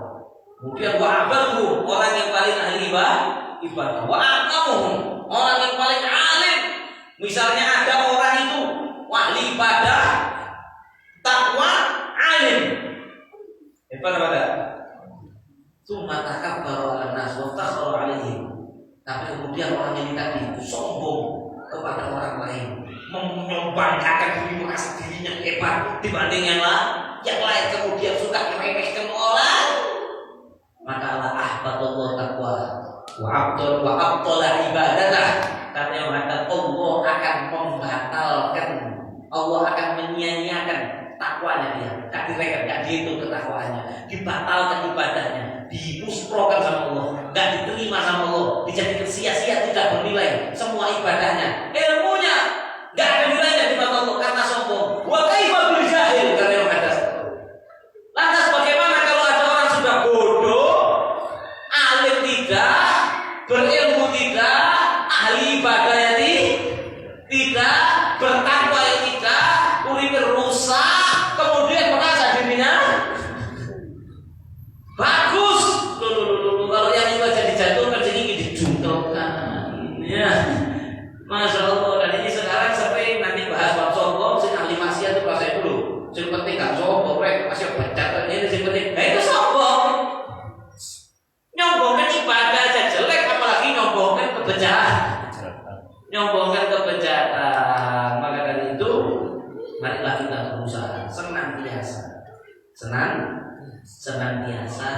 Kemudian wa abadu, orang yang paling ahli ibadah. Wa aqamuhum, orang yang paling alim. Misalnya ada orang itu ahli ibadah, takwa, alim. Pada Tsumma takabbaru 'alan nas wa takhara 'alaihim. Tapi kemudian orang ini tadi sombong kepada orang lain, membanggakan diri, merasa dirinya hebat dibanding yang lain, kemudian suka meremehkan orang, maka Allah ahbatullah taqwa wa abtala ibadatah. Karena yang mengatakan Allah akan membatalkan, Allah akan menyia-nyiakan takwanya dia, gak direkam, gak dihitung ketakwaannya, dibatalkan ibadahnya, dimusprokan sama Allah, gak diterima sama Allah, dijadikan sia-sia, tidak bernilai semua ibadahnya, ilmunya gak ada nilainya di mata Allah karena sombong. Wa kaifa bil jahil, karena yang ada. Lantas bagaimana kalau ada orang sudah bodoh, alim tidak, berilmu tidak, ahli ibadah tidak, bertakwa tidak, uripnya rusak, kemudian merasa dirinya bagus. Kalau yang itu aja dijatuhkan, ini dijungkelkan. Ya, Masya Allah. Dan ini sekarang sering nanti bahas bab sombong, sing ahli maksiat itu bahasa dulu. Yang penting gak sombong, masih baca ini yang penting. Nah itu sombong. Nyombongkan ibadah aja jelek, apalagi nyombongkan kebejatan. Maka dari itu, marilah kita berusaha senantiasa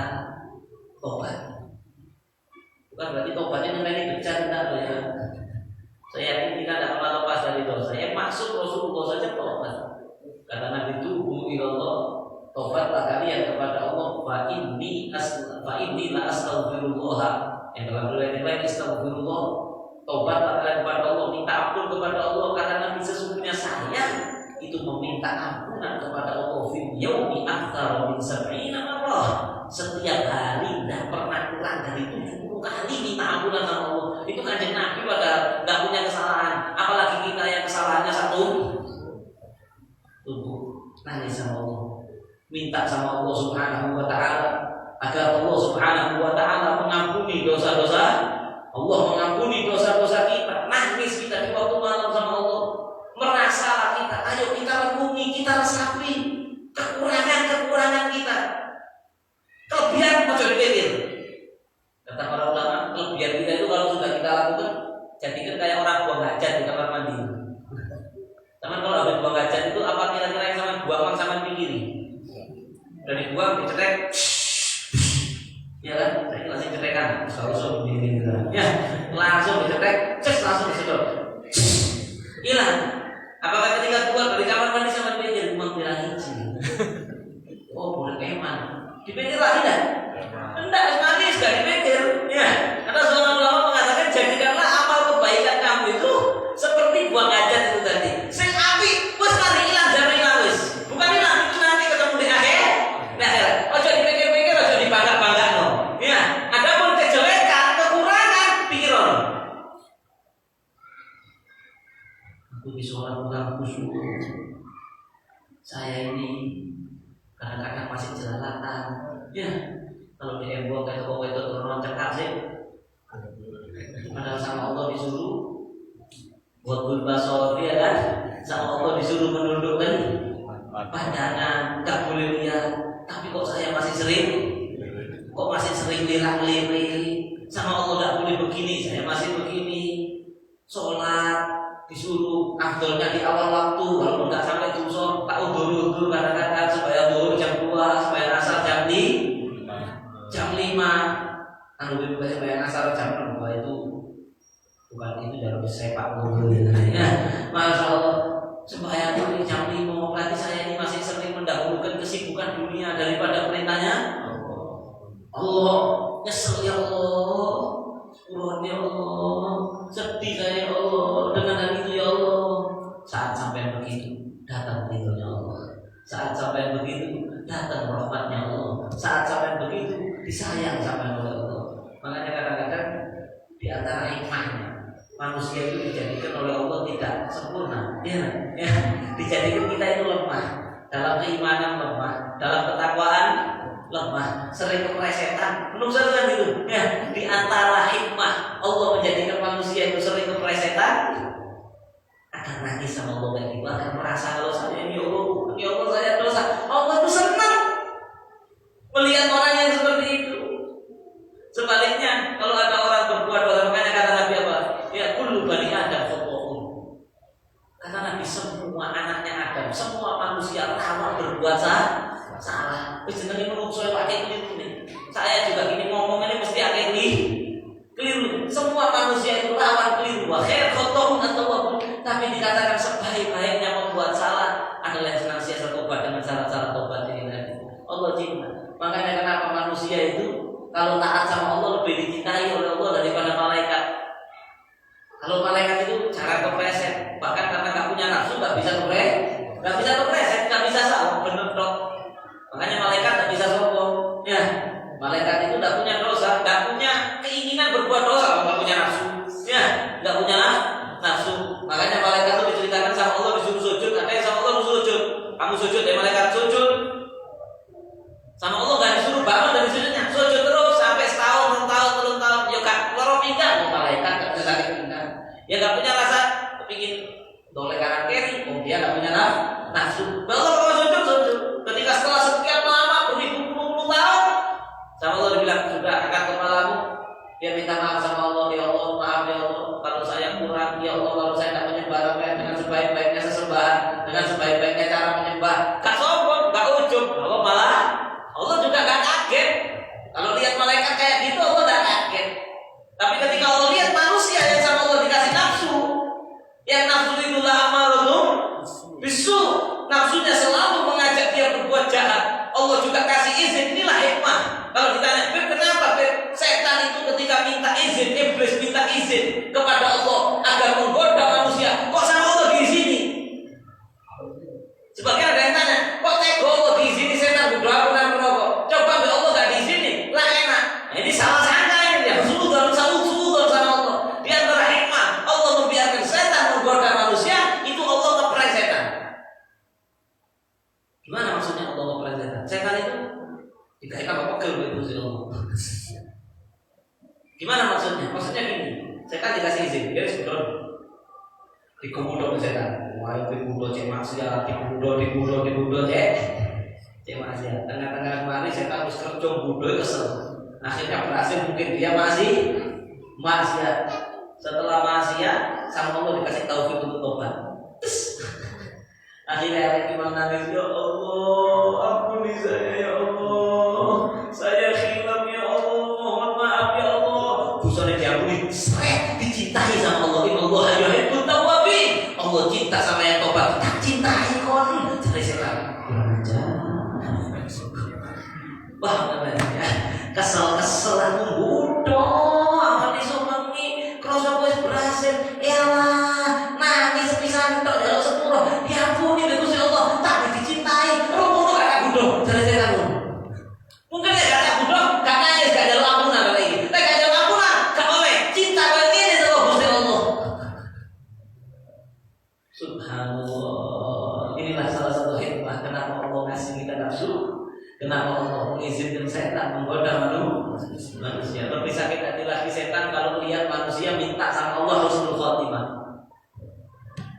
tobat. Bukan berarti tobatnya mengenai bejat, tidak ya. Saya yakin kita tidak pernah lepas dari dosa. Yang maksud Rasulullah saja tobat. Kata Nabi, tubu ilallah, tobatlah kalian kepada Allah. Fa inni la astaghfirullah. Yang dalam riwayat yang lain astaghfirullah. Tobatlah kalian kepada Allah, minta ampun kepada Allah, karena Nabi sesungguhnya saya itu meminta ampunan kepada Allah fil yaumi aktsara min 70 marrah. Setiap hari tidak pernah kurang dari 70 kali minta ampunan sama Allah. Itu kanjeng Nabi pada enggak punya kesalahan, apalagi kita yang kesalahannya satu. Tunggu, nangis sama Allah, minta sama Allah Subhanahu wa taala agar Allah Subhanahu wa taala mengampuni dosa-dosa. Allah mengampuni dosa-dosa kita. Nangis kita di waktu malam sama Allah. Merasalah kita, ayo kita renungi, kita resapi kekurangan kita. Kelebihan ojo dipikir. Kata para ulama, kelebihan kita itu kalau sudah kita lakukan, jadikan kayak orang buang hajat di kamar mandi. Sama kalau habis buang hajat itu apa kira-kira yang sama buang sama pikiri? Udah dibuang, dicetek. Ya kan, saya langsung cetekan, langsung begini gitu. Ya, langsung dicetek, langsung disedot. Hilang. Apakah ketika keluar dari kamar mandi sama pikir mengira hiji? Oh, boleh keman. Dipikir lagi dah. Enggak, manis gak dipikir. Ya, karena seorang ulama mengatakan jadikanlah amal kebaikan kamu itu seperti buang hajat itu tadi. Sing api, wes mari hilang jare wis. Bukan hilang, itu nanti ketemu di akhir. Nah, ojo dipikir-pikir, ojo dibangga-banggano. Ya, adapun kejelekan, kekurangan, pikir orang. Aku di sholat bukan khusyuk. Saya ini kadang-kadang masih jelalatan. Ya, kalau di embok kayak toko itu turun cekak sih. Padahal sama Allah disuruh buat berbasor dia kan. Sama Allah disuruh menundukkan pandangan, gak boleh lihat. Tapi kok saya masih sering lirak-lirik. Sama Allah gak boleh begini, saya masih begini. Sholat disuruh afdolnya di awal waktu, walaupun nggak sampai zuhur, tak udur kadang-kadang supaya zuhur jam 2, supaya asar jam 5. Anu supaya asar jam 6, itu bukan itu dalam sepak bola ya. Masya Allah, supaya itu jam 5, berarti saya ini masih sering mendahulukan kesibukan dunia daripada perintahnya Allah. Nyesel ya Allah, Tuhan ya Allah, sedih saya ya Allah dengan hal itu ya Allah. Saat sampai begitu datang ridhonya Allah. Saat sampai begitu datang rahmatnya Allah. Saat sampai begitu disayang sampai oleh Allah. Makanya kadang-kadang di antara hikmahnya manusia itu dijadikan oleh Allah tidak sempurna, ya. Dijadikan kita itu lemah, dalam keimanan lemah, dalam ketakwaan lemah, sering keplesetan. Menurut saya itu, ya. Di antara hikmah Allah menjadikan manusia itu sering keplesetan, akan nangis sama Allah kayak gitu, akan merasa kalau saya ini ya Allah saya dosa. Allah itu senang melihat orang yang seperti itu. Sebaliknya, kalau ada orang berbuat dosa, makanya kata Nabi apa? Ya kullu bani Adam khata'un. Kata Nabi, semua anaknya Adam, semua manusia rawan berbuat salah. Wis jenenge menungso pakai keliru nih. Saya juga gini ngomong ini mesti akeh keliru. Semua manusia itu rawan keliru. Wa khair khata'un at-tawwab. Tapi dikatakan sebaik-baiknya membuat salah adalah yang senantiasa tobat dengan cara-cara tobat ini tadi. Allah cinta. Makanya kenapa manusia itu kalau taat sama Allah lebih dicintai oleh Allah daripada malaikat. Kalau malaikat itu cara kepleset, bahkan karena nggak punya nafsu nggak bisa kepleset, nggak bisa salah, bener dok. Makanya malaikat nggak bisa sombong. Ya, malaikat itu nggak punya dosa, nggak punya keinginan berbuat dosa, nggak punya nafsu. Ya, nggak punya nafsu. Makanya malaikat itu diceritakan sama Allah disuruh sujud, ada yang sama Allah disuruh sujud. Kamu sujud, ya malaikat sujud. Sama Allah nggak disuruh bangun dari sujudnya, sujud terus sampai setahun, 2 tahun, 3 tahun. Ya kan, lorong pinggang, malaikat nggak bisa sakit pinggang. Ya nggak punya rasa kepingin dolek kanan kiri, dia nggak punya nafsu. Kalau kamu sujud, ketika setelah sekian lama beribu-puluh tahun, sama Allah dibilang sudah angkat kepalamu, dia minta maaf sama Allah, ya Allah maaf ya Allah, kalau saya kurang, ya Allah kalau saya tidak menyembah dengan sebaik-baiknya sesembahan, dengan sebaik-baiknya cara menyembah. Gak sombong, gak ujub, Allah malah. Allah juga gak kaget. Kalau lihat malaikat kayak gitu Allah gak kaget. Tapi ketika Allah lihat manusia yang sama Allah dikasih nafsu, yang nafsu itulah amalun bisu, nafsunya selalu mengajak dia berbuat jahat. Allah juga kasih izin. Inilah hikmah. Kalau ditanya, kenapa setan itu ketika minta izin, iblis minta izin kepada Allah agar menggoda manusia, kok sama Allah di sini? Sebagian ada yang tanya, kok tega Allah di sini setan berdoa benar merokok? Coba be Allah gak di sini, lah enak. Nah, ini salah sangka ini ya, suudon sama Allah. Di antara hikmah Allah membiarkan setan menggoda manusia, itu Allah ngeprank setan. Gimana maksudnya Allah ngeprank setan? Setan itu dikait apa pegel itu sih Allah. Gimana maksudnya? Maksudnya gini, setan dikasih izin, dia sudah dikemudo ke setan. Wah, dikemudo cek maksiat, dikemudo cek maksiat. Tengah-tengah kemarin setan harus kerja budo kesel. Akhirnya berhasil, mungkin dia masih maksiat. Setelah maksiat, sama Allah dikasih taufik untuk tobat. Akhirnya ada yang nangis, ya Allah, ampuni saya ya Allah, saya khilaf ya Allah, mohon maaf ya Allah. Busanya diampuni, seret dicintai sama Allah. Allah yuhibbut tawwabin. Allah cinta sama yang tobat. Tak cintai kon. Cari setan. Wah, ya. Kesel aku bodoh. Apa disomangi? Kroso wis berhasil. Elah, nangis sepisan tok jaluk sepuro. Diampuni dewe Gusti Allah. Tak dicintai. Romo gak bodoh. Cari setan. Mungkin ya gak bodoh, gak nangis, gak jaluk ampunan lagi. Nek gak jaluk ampunan, gak oleh. Cinta kowe ngene sama Gusti Allah. Subhanallah. Inilah salah satu hikmah kenapa Allah ngasih kita nafsu, kenapa Allah mengizinkan setan menggoda manusia. Lebih sakit hati lagi setan kalau melihat manusia minta sama Allah husnul khotimah.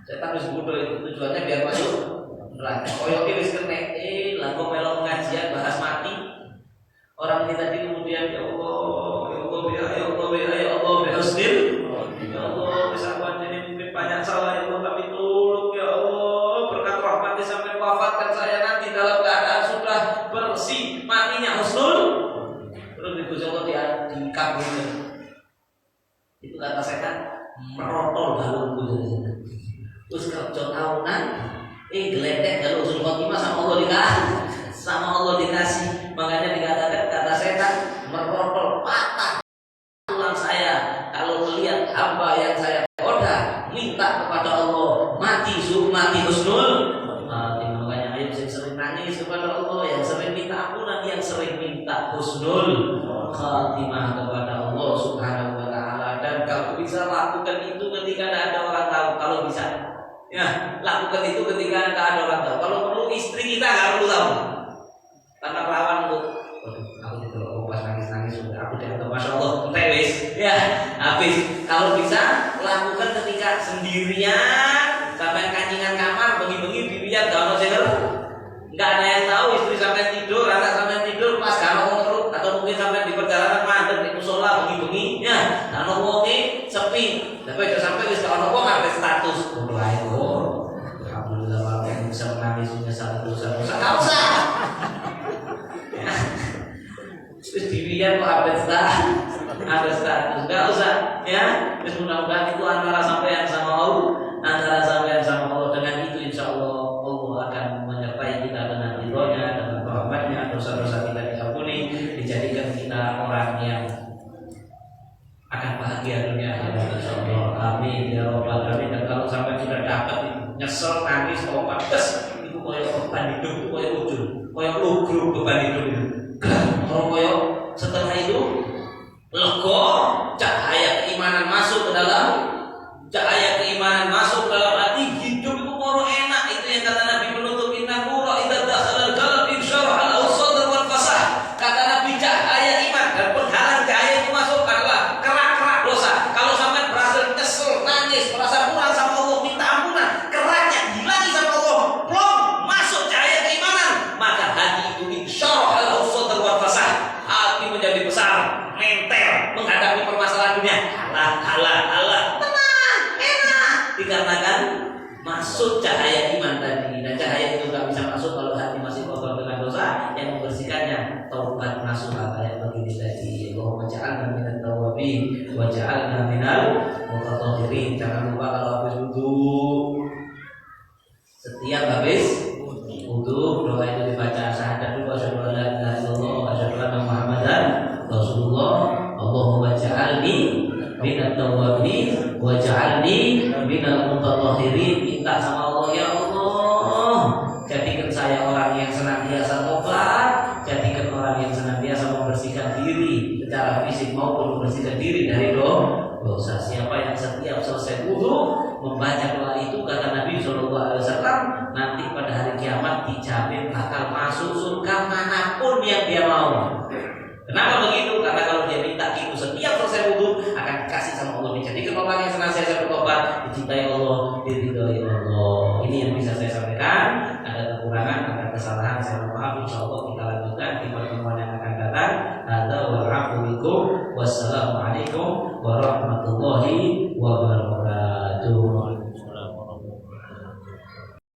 Setan wis bodoh itu tujuannya biar masuk neraka. Koyo ki wis kene, lah kok melo pengajian bahas mati. Orang kita tadi kemudian ya Allah, ya Allah, ya Allah, ya Allah, ya husnul. Ya Allah, bisa ini mungkin banyak salah ya Allah, tapi tolong ya Allah, berkat rahmat sampai wafatkan saya nanti dalam keadaan sudah bersih, matinya husnul. Terus Gusti Allah dikabulkan. Itu kata setan merotol balungku. Terus kerja tahunan, geletek kalau husnul khotimah sama Allah dikasih. Makanya dikatakan kata setan merotol patah tulang saya kalau melihat hamba yang saya goda minta kepada Allah mati husnul. Makanya ayo sering nangis kepada Allah, yang sering minta ampunan, yang sering minta husnul khatimah kepada Allah Subhanahu wa taala. Dan kalau bisa lakukan lakukan itu ketika tidak ada orang tahu kalau bisa. Ya, lakukan itu ketika tidak ada orang tahu. Kalau perlu istri kita nggak perlu tahu. Karena rawan untuk, aku itu loh pas nangis sudah aku tidak tahu, masya Allah, wis, ya habis. Kalau bisa lakukan ketika sendirian, sampai kancingan kamar, bengi-bengi bibian gak mau seger, nggak ada yang tahu, istri sampai tidur, anak sampai tidur, pas gak mau ngeruk, atau mungkin sampai di perjalanan mandek di musola bengi-bengi, ya, nah ngomongin sepi, tapi udah sampai wis kalau ngomong ada status, mulai alhamdulillah malam yang bisa menangis menyesal dosa-dosa, nggak usah. Terus dilihat kok ada status, nggak usah, ya. Terus mudah-mudahan itu antara sampean sama Allah, dengan itu insya Allah akan menyertai kita dengan ridhonya, dengan rahmatnya, dosa-dosa kita diampuni, dijadikan kita orang yang akan bahagia dunia akhirat insya Allah. Amin ya rabbal alamin. Dan kalau sampai sudah dapat nyesel, nangis, opas, itu koyok beban hidup, koyok ujung, koyok lugruk beban hidup itu. Kalau koyok setelah itu lego, cahaya keimanan masuk ke dalam hati, hidup itu moro enak. Itu yang kata Nabi menutup inna nura idza dakhala al-qalb insyaraha al-sadr wal fasah. Kata Nabi cahaya iman dan penghalang cahaya itu masuk adalah kerak-kerak dosa. Kalau sampai berhasil nyesel, nangis, merasa kurang sama Allah, minta ampunan, keraknya hilangi sama Allah, belum masuk cahaya keimanan, maka hati itu insyaraha al-sadr wal fasah. Hati menjadi besar, mental menghadapi permasalahan dunia. Halah, tenang, enak, dikarenakan masuk cahaya iman tadi. Dan cahaya itu nggak bisa masuk kalau hati masih kotor dengan dosa. Yang membersihkannya taubat nasuha, kayak begini tadi. Allahumma ja'alna minat tawabin wa ja'alna minal mutatahhirin. Jangan lupa kalau habis wudu, setiap habis wudu doa itu dibaca syahadat dulu, asyhadu an la ilaha illallah wa asyhadu anna muhammadan rasulullah. Allahumma ja'alni minat tawabin wa ja'alni minal mutatahhirin. Minta sama Allah, ya Allah, jadikan saya orang yang senantiasa tobat, jadikan orang yang senantiasa membersihkan diri secara fisik maupun membersihkan diri dari dosa. Siapa yang setiap selesai wudu membaca doa itu, kata Nabi SAW, nanti pada hari kiamat dijamin bakal masuk surga manapun yang dia mau. Kenapa begitu? Karena kalau dia minta itu setiap selesai wudu akan dikasih sama Allah, dijadikan orang yang senantiasa bertobat, dicintai Allah, diridhoi Allah. Ini yang bisa saya sampaikan. Ada kekurangan, ada kesalahan, saya mohon maaf. Insyaallah kita lanjutkan di pertemuan yang akan datang. Hadza wal 'afwu minkum. Wassalamualaikum warahmatullahi wabarakatuh.